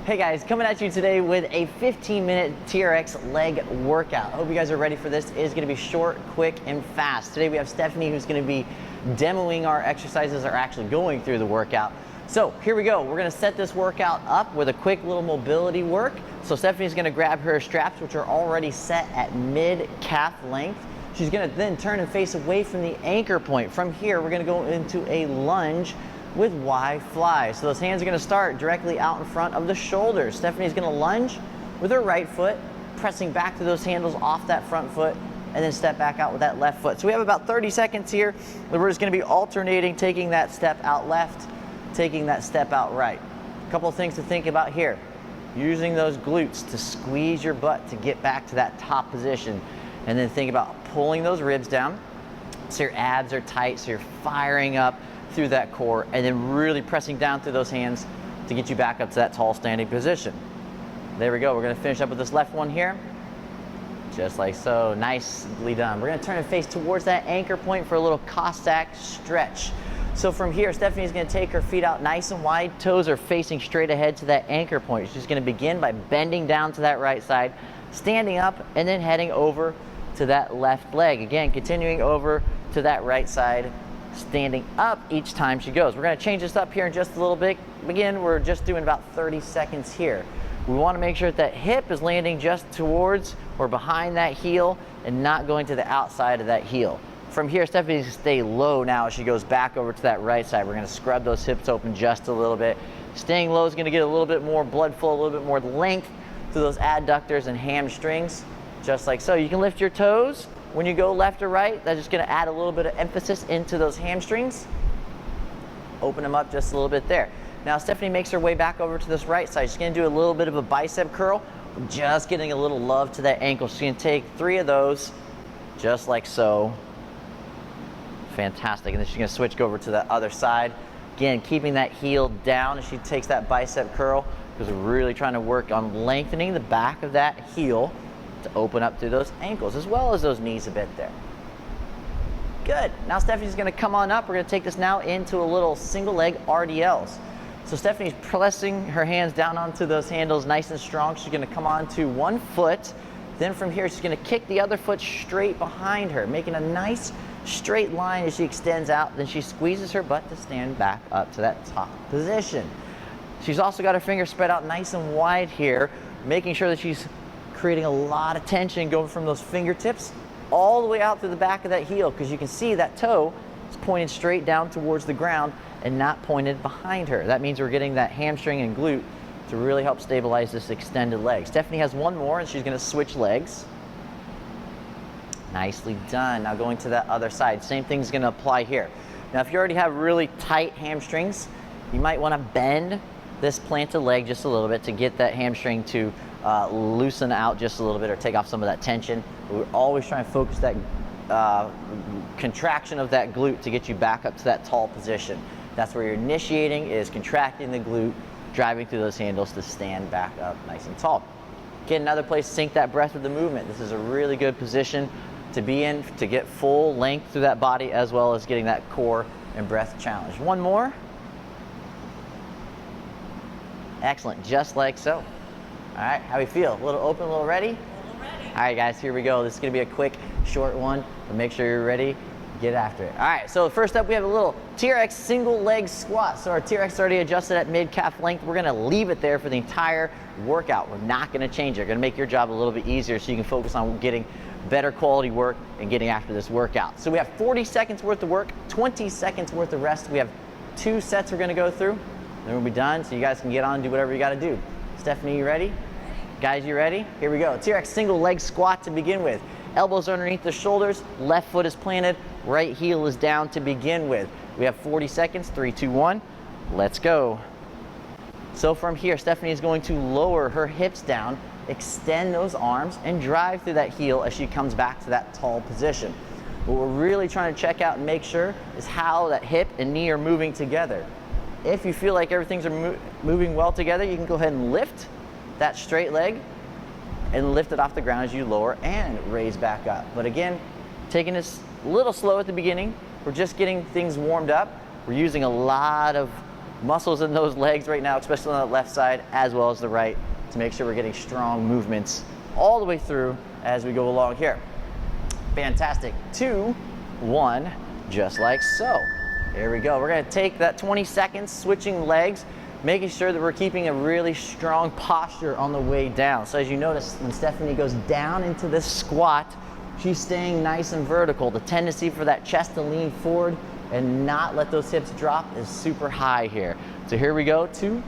Hey guys, coming at you today with a 15-minute TRX leg workout. I hope you guys are ready for this. It is going to be short, quick, and fast. Today we have Stephanie who's going to be demoing our exercises or actually going through the workout. So here we go. We're going to set this workout up with a quick little mobility work. So Stephanie's going to grab her straps, which are already set at mid-calf length. She's going to then turn and face away from the anchor point. From here, we're going to go into a lunge with Y fly. So those hands are going to start directly out in front of the shoulders. Stephanie's going to lunge with her right foot, pressing back to those handles off that front foot, and then step back out with that left foot. So we have about 30 seconds here where we're just going to be alternating, taking that step out left, taking that step out right. A couple of things to think about here. Using those glutes to squeeze your butt to get back to that top position, and then think about pulling those ribs down so your abs are tight, so you're firing up through that core, and then really pressing down through those hands to get you back up to that tall standing position. There we go. We're going to finish up with this left one here, just like so. Nicely done. We're going to turn and face towards that anchor point for a little Cossack stretch. So from here, Stephanie's going to take her feet out nice and wide. Toes are facing straight ahead to that anchor point. She's going to begin by bending down to that right side, standing up, and then heading over to that left leg. Again, continuing over to that right side, standing up each time she goes. We're going to change this up here in just a little bit. Again, we're just doing about 30 seconds here. We want to make sure that hip is landing just towards or behind that heel and not going to the outside of that heel. From here, Stephanie needs to stay low now as she goes back over to that right side. We're going to scrub those hips open just a little bit. Staying low is going to get a little bit more blood flow, a little bit more length to those adductors and hamstrings, just like so. You can lift your toes when you go left or right. That's just going to add a little bit of emphasis into those hamstrings. Open them up just a little bit there. Now Stephanie makes her way back over to this right side. She's going to do a little bit of a bicep curl, just getting a little love to that ankle. She's going to take 3 of those, just like so. Fantastic. And then she's going to switch over to the other side. Again, keeping that heel down as she takes that bicep curl, because we're really trying to work on lengthening the back of that heel to open up through those ankles as well as those knees a bit there. Good. Now Stephanie's going to come on up. We're going to take this now into a little single leg RDLs. So Stephanie's pressing her hands down onto those handles nice and strong. She's going to come onto one foot. Then from here, she's going to kick the other foot straight behind her, making a nice straight line as she extends out. Then she squeezes her butt to stand back up to that top position. She's also got her fingers spread out nice and wide here, making sure that she's creating a lot of tension going from those fingertips all the way out through the back of that heel, because you can see that toe is pointed straight down towards the ground and not pointed behind her. That means we're getting that hamstring and glute to really help stabilize this extended leg. Stephanie has one more and she's going to switch legs. Nicely done. Now going to that other side. Same thing's going to apply here. Now if you already have really tight hamstrings, you might want to bend this planted leg just a little bit to get that hamstring to loosen out just a little bit or take off some of that tension. We're always trying to focus that contraction of that glute to get you back up to that tall position. That's where you're initiating, is contracting the glute, driving through those handles to stand back up nice and tall. Get another place to sync that breath with the movement. This is a really good position to be in to get full length through that body as well as getting that core and breath challenge. One more. Excellent, just like so. All right, how we feel? A little open, a little ready? A little ready. All right, guys, here we go. This is going to be a quick, short one, but make sure you're ready. Get after it. All right, so first up, we have a little TRX single leg squat. So our TRX is already adjusted at mid-calf length. We're going to leave it there for the entire workout. We're not going to change it. We're going to make your job a little bit easier so you can focus on getting better quality work and getting after this workout. So we have 40 seconds worth of work, 20 seconds worth of rest. We have 2 sets we're going to go through. Then we'll be done, so you guys can get on and do whatever you got to do. Stephanie, you ready? Guys, you ready? Here we go. TRX single leg squat to begin with. Elbows underneath the shoulders, left foot is planted, right heel is down to begin with. We have 40 seconds, 3, 2, 1, let's go. So from here, Stephanie is going to lower her hips down, extend those arms, and drive through that heel as she comes back to that tall position. What we're really trying to check out and make sure is how that hip and knee are moving together. If you feel like everything's moving well together, you can go ahead and lift that straight leg and lift it off the ground as you lower and raise back up. But again, taking this a little slow at the beginning. We're just getting things warmed up. We're using a lot of muscles in those legs right now, especially on the left side as well as the right, to make sure we're getting strong movements all the way through as we go along here. Fantastic. 2, 1, just like so. Here we go. We're going to take that 20 seconds switching legs, making sure that we're keeping a really strong posture on the way down. So as you notice, when Stephanie goes down into this squat, she's staying nice and vertical. The tendency for that chest to lean forward and not let those hips drop is super high here. So here we go. 2,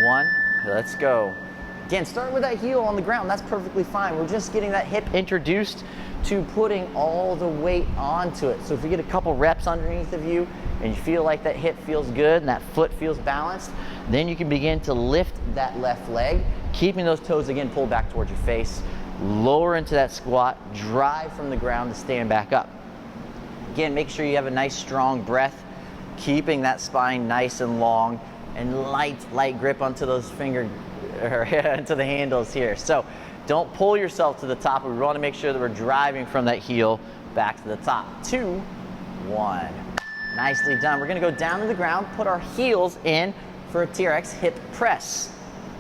1, let's go. Again, start with that heel on the ground. That's perfectly fine. We're just getting that hip introduced to putting all the weight onto it. So if you get a couple reps underneath of you and you feel like that hip feels good and that foot feels balanced, then you can begin to lift that left leg, keeping those toes again pulled back towards your face, lower into that squat, drive from the ground to stand back up. Again, make sure you have a nice strong breath, keeping that spine nice and long, and light grip onto those into the handles here. So don't pull yourself to the top. We want to make sure that we're driving from that heel back to the top. 2, 1. Nicely done. We're going to go down to the ground, put our heels in for a TRX hip press.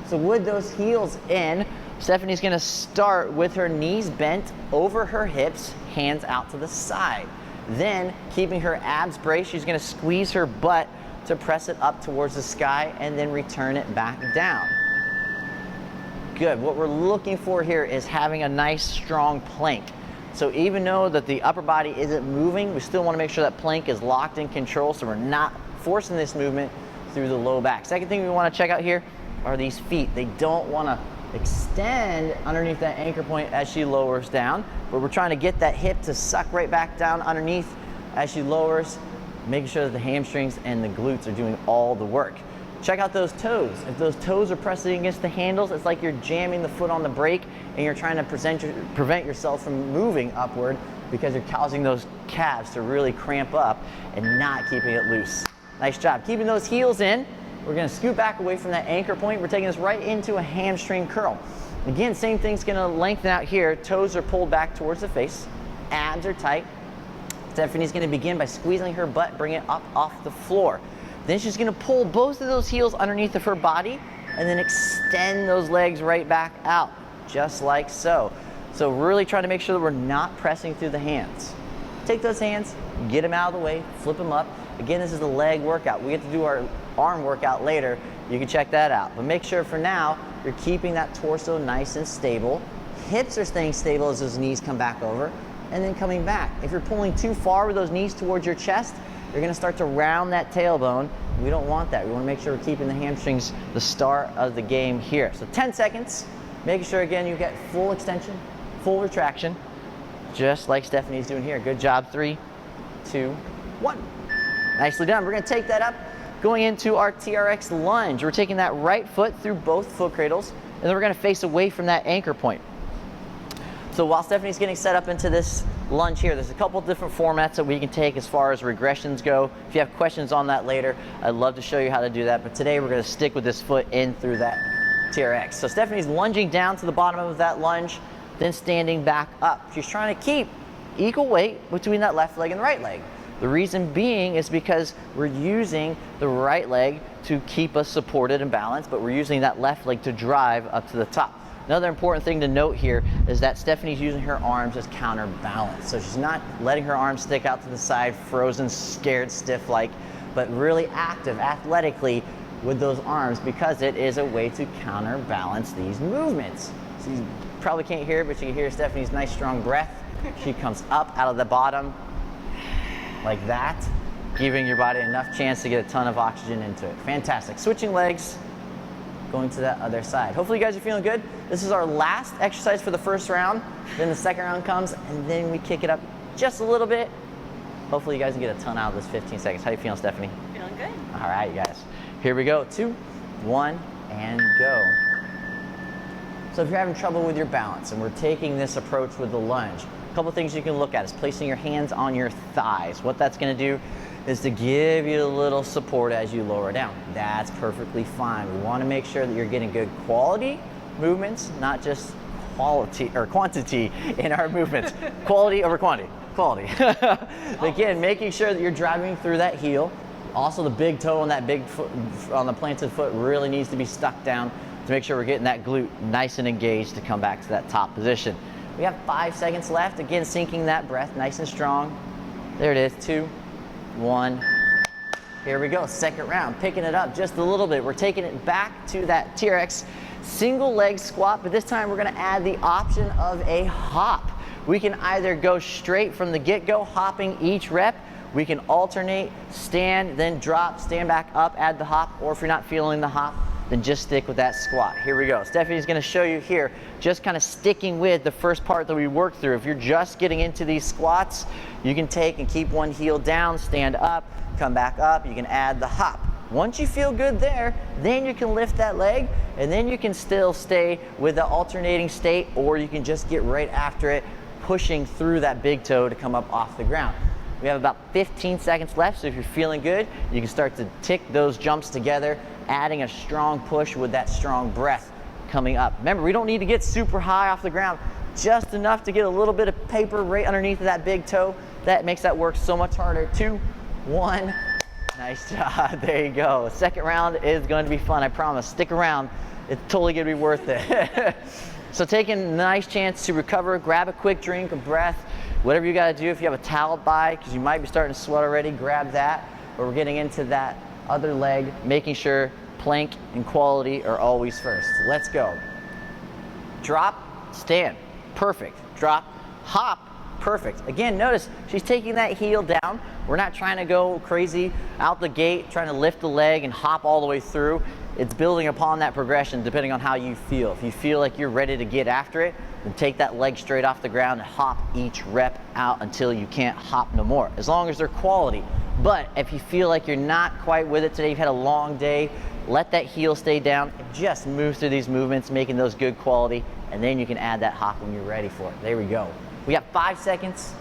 So with those heels in, Stephanie's going to start with her knees bent over her hips, hands out to the side. Then, keeping her abs braced, she's going to squeeze her butt to press it up towards the sky and then return it back down. Good. What we're looking for here is having a nice strong plank. So even though that the upper body isn't moving, we still want to make sure that plank is locked in control so we're not forcing this movement through the low back. Second thing we want to check out here are these feet. They don't want to extend underneath that anchor point as she lowers down, but we're trying to get that hip to suck right back down underneath as she lowers, making sure that the hamstrings and the glutes are doing all the work. Check out those toes. If those toes are pressing against the handles, it's like you're jamming the foot on the brake and you're trying to prevent yourself from moving upward because you're causing those calves to really cramp up and not keeping it loose. Nice job. Keeping those heels in. We're going to scoot back away from that anchor point. We're taking this right into a hamstring curl. Again, same thing's going to lengthen out here. Toes are pulled back towards the face. Abs are tight. Stephanie's going to begin by squeezing her butt, bring it up off the floor. Then she's going to pull both of those heels underneath of her body and then extend those legs right back out, just like so. So really trying to make sure that we're not pressing through the hands. Take those hands, get them out of the way, flip them up. Again, this is the leg workout. We get to do our arm workout later. You can check that out. But make sure for now, you're keeping that torso nice and stable. Hips are staying stable as those knees come back over and then coming back. If you're pulling too far with those knees towards your chest, you're going to start to round that tailbone. We don't want that. We want to make sure we're keeping the hamstrings the start of the game here. So 10 seconds, making sure again you get full extension, full retraction, just like Stephanie's doing here. Good job. 3, 2, 1. Nicely done. We're going to take that up, going into our TRX lunge. We're taking that right foot through both foot cradles, and then we're going to face away from that anchor point. So while Stephanie's getting set up into this lunge here, there's a couple different formats that we can take as far as regressions go. If you have questions on that later, I'd love to show you how to do that. But today we're going to stick with this foot in through that TRX. So Stephanie's lunging down to the bottom of that lunge, then standing back up. She's trying to keep equal weight between that left leg and the right leg. The reason being is because we're using the right leg to keep us supported and balanced, but we're using that left leg to drive up to the top. Another important thing to note here is that Stephanie's using her arms as counterbalance. So she's not letting her arms stick out to the side, frozen, scared, stiff-like, but really active athletically with those arms because it is a way to counterbalance these movements. So you probably can't hear it, but you can hear Stephanie's nice strong breath. She comes up out of the bottom like that, giving your body enough chance to get a ton of oxygen into it. Fantastic. Switching legs, going to that other side. Hopefully you guys are feeling good. This is our last exercise for the first round. Then the second round comes, and then we kick it up just a little bit. Hopefully you guys can get a ton out of this 15 seconds. How you feeling, Stephanie? Feeling good. All right, you guys. Here we go. 2, 1, and go. So if you're having trouble with your balance, and we're taking this approach with the lunge, a couple things you can look at is placing your hands on your thighs. What that's going to do is to give you a little support as you lower down. That's perfectly fine. We want to make sure that you're getting good quality movements, not just quality or quantity in our movements. Quality over quantity. Quality. Again, making sure that you're driving through that heel Also, the big toe on that big foot, on the planted foot, really needs to be stuck down to make sure we're getting that glute nice and engaged to come back to that top position. We have 5 seconds left. Again, sinking that breath nice and strong. There it is, 2, 1. Here we go, second round, picking it up just a little bit. We're taking it back to that TRX single leg squat, but this time we're gonna add the option of a hop. We can either go straight from the get-go, hopping each rep. We can alternate, stand, then drop, stand back up, add the hop, or if you're not feeling the hop, then just stick with that squat. Here we go. Stephanie's gonna show you here, just kind of sticking with the first part that we worked through. If you're just getting into these squats, you can take and keep one heel down, stand up, come back up, you can add the hop. Once you feel good there, then you can lift that leg, and then you can still stay with the alternating state, or you can just get right after it, pushing through that big toe to come up off the ground. We have about 15 seconds left, so if you're feeling good, you can start to tick those jumps together, adding a strong push with that strong breath coming up. Remember, we don't need to get super high off the ground, just enough to get a little bit of paper right underneath of that big toe. That makes that work so much harder. 2, 1. Nice job, there you go. Second round is going to be fun, I promise. Stick around, it's totally gonna be worth it. So taking a nice chance to recover, grab a quick drink of breath, whatever you gotta do. If you have a towel by, because you might be starting to sweat already, grab that. But we're getting into that other leg, making sure plank and quality are always first. Let's go. Drop, stand, perfect. Drop, hop, perfect. Again, notice she's taking that heel down. We're not trying to go crazy out the gate, trying to lift the leg and hop all the way through. It's building upon that progression depending on how you feel. If you feel like you're ready to get after it, then take that leg straight off the ground and hop each rep out until you can't hop no more, as long as they're quality. But if you feel like you're not quite with it today, you've had a long day, let that heel stay down and just move through these movements, making those good quality, and then you can add that hop when you're ready for it. There we go. We got 5 seconds.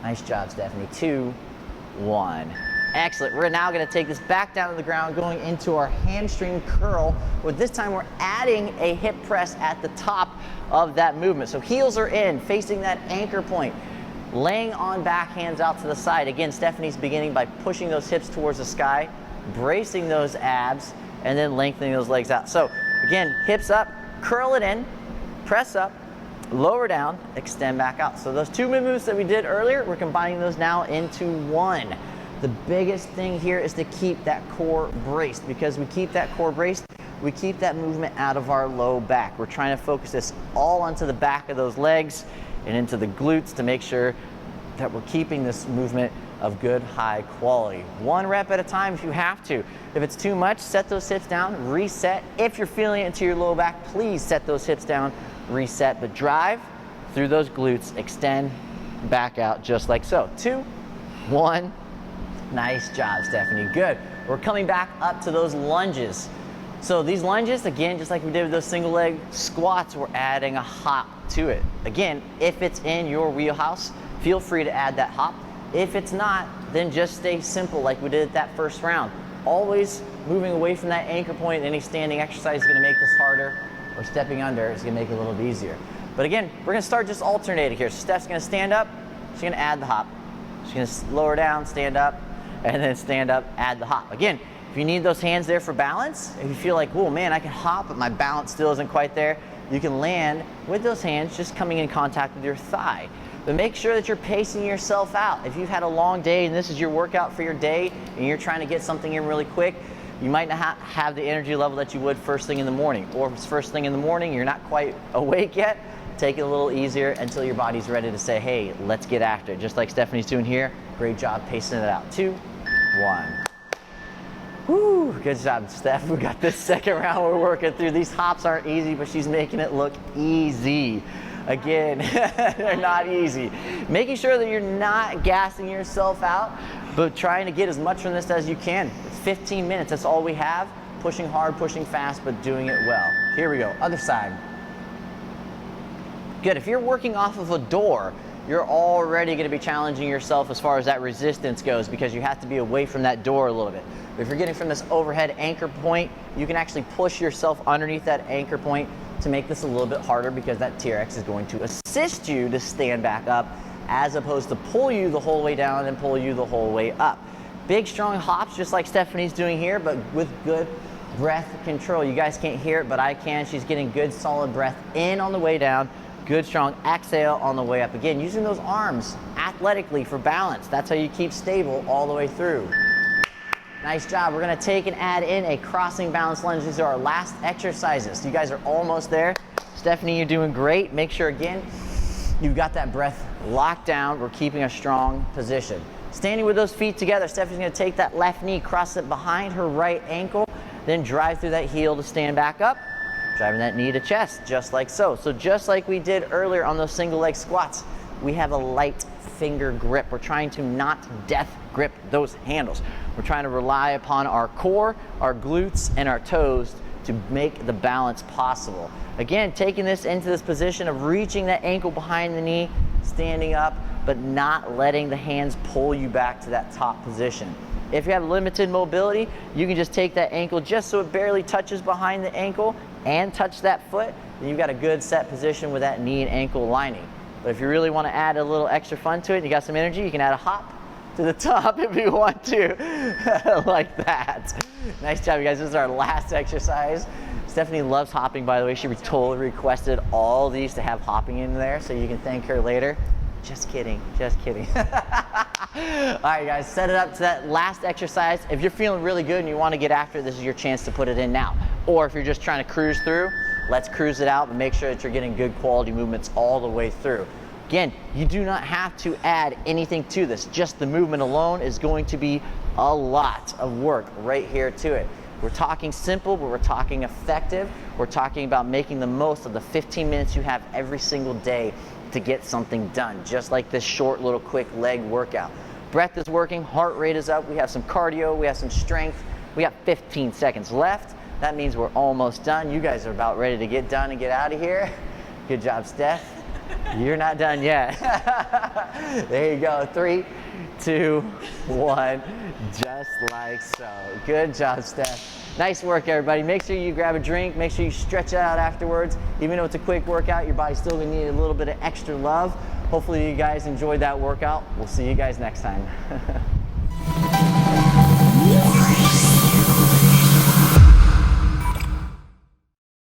Nice job, Stephanie. 2, 1. Excellent. We're now going to take this back down to the ground, going into our hamstring curl, where this time we're adding a hip press at the top of that movement. So heels are in, facing that anchor point, laying on back, hands out to the side. Again, Stephanie's beginning by pushing those hips towards the sky, bracing those abs, and then lengthening those legs out. So again, hips up, curl it in, press up, lower down, extend back out. So those two movements that we did earlier, we're combining those now into one. The biggest thing here is to keep that core braced, because we keep that core braced, we keep that movement out of our low back. We're trying to focus this all onto the back of those legs and into the glutes to make sure that we're keeping this movement of good, high quality. 1 rep at a time if you have to. If it's too much, set those hips down, reset. If you're feeling it into your low back, please set those hips down, reset, but drive through those glutes, extend, back out just like so. 2, 1. Nice job, Stephanie, good. We're coming back up to those lunges. So these lunges, again, just like we did with those single leg squats, we're adding a hop to it. Again, if it's in your wheelhouse, feel free to add that hop. If it's not, then just stay simple like we did at that first round. Always moving away from that anchor point. Any standing exercise is gonna make this harder, or stepping under is gonna make it a little bit easier. But again, we're gonna start just alternating here. So Steph's gonna stand up, she's gonna add the hop. She's gonna lower down, stand up, and then stand up, add the hop. Again, if you need those hands there for balance, if you feel like, oh man, I can hop, but my balance still isn't quite there, you can land with those hands just coming in contact with your thigh. But make sure that you're pacing yourself out. If you've had a long day and this is your workout for your day and you're trying to get something in really quick, you might not have the energy level that you would first thing in the morning. Or if it's first thing in the morning, you're not quite awake yet, take it a little easier until your body's ready to say, hey, let's get after it. Just like Stephanie's doing here. Great job pacing it out. 2, 1. Woo, good job, Steph. We got this second round we're working through. These hops aren't easy, but she's making it look easy. Again, they're not easy. Making sure that you're not gassing yourself out, but trying to get as much from this as you can. It's 15 minutes, that's all we have. Pushing hard, pushing fast, but doing it well. Here we go, other side. Good, if you're working off of a door, you're already gonna be challenging yourself as far as that resistance goes, because you have to be away from that door a little bit. But if you're getting from this overhead anchor point, you can actually push yourself underneath that anchor point to make this a little bit harder, because that TRX is going to assist you to stand back up as opposed to pull you the whole way down and pull you the whole way up. big, strong hops, just like Stephanie's doing here, but with good breath control. You guys can't hear it, but I can. She's getting good, solid breath in on the way down, good, strong exhale on the way up. Again, using those arms athletically for balance. That's how you keep stable all the way through. Nice job. We're gonna take and add in a crossing balance lunge. These are our last exercises. You guys are almost there. Stephanie, you're doing great. Make sure, again, you've got that breath locked down. We're keeping a strong position. Standing with those feet together, Stephanie's gonna take that left knee, cross it behind her right ankle, then drive through that heel to stand back up, driving that knee to chest, just like so. So just like we did earlier on those single leg squats, we have a light finger grip. We're trying to not death grip those handles. We're trying to rely upon our core, our glutes, and our toes to make the balance possible. Again, taking this into this position of reaching that ankle behind the knee, standing up, but not letting the hands pull you back to that top position. If you have limited mobility, you can just take that ankle just so it barely touches behind the ankle and touch that foot, then you've got a good set position with that knee and ankle lining. But if you really want to add a little extra fun to it and you got some energy, you can add a hop to the top if you want to, like that. Nice job, you guys. This is our last exercise. Stephanie loves hopping, by the way. She totally requested all these to have hopping in there, so you can thank her later. Just kidding, just kidding. All right, guys, set it up to that last exercise. If you're feeling really good and you want to get after it, this is your chance to put it in now. Or if you're just trying to cruise through, let's cruise it out and make sure that you're getting good quality movements all the way through. Again, you do not have to add anything to this. Just the movement alone is going to be a lot of work right here to it. We're talking simple, but we're talking effective. We're talking about making the most of the 15 minutes you have every single day to get something done, just like this short little quick leg workout. Breath is working, heart rate is up, we have some cardio, we have some strength. We have 15 seconds left. That means we're almost done. You guys are about ready to get done and get out of here. Good job, Steph. You're not done yet. There you go, 3, 2, 1, just like so. Good job, Steph. Nice work, everybody. Make sure you grab a drink. Make sure you stretch it out afterwards. Even though it's a quick workout, your body's still gonna need a little bit of extra love. Hopefully you guys enjoyed that workout. We'll see you guys next time.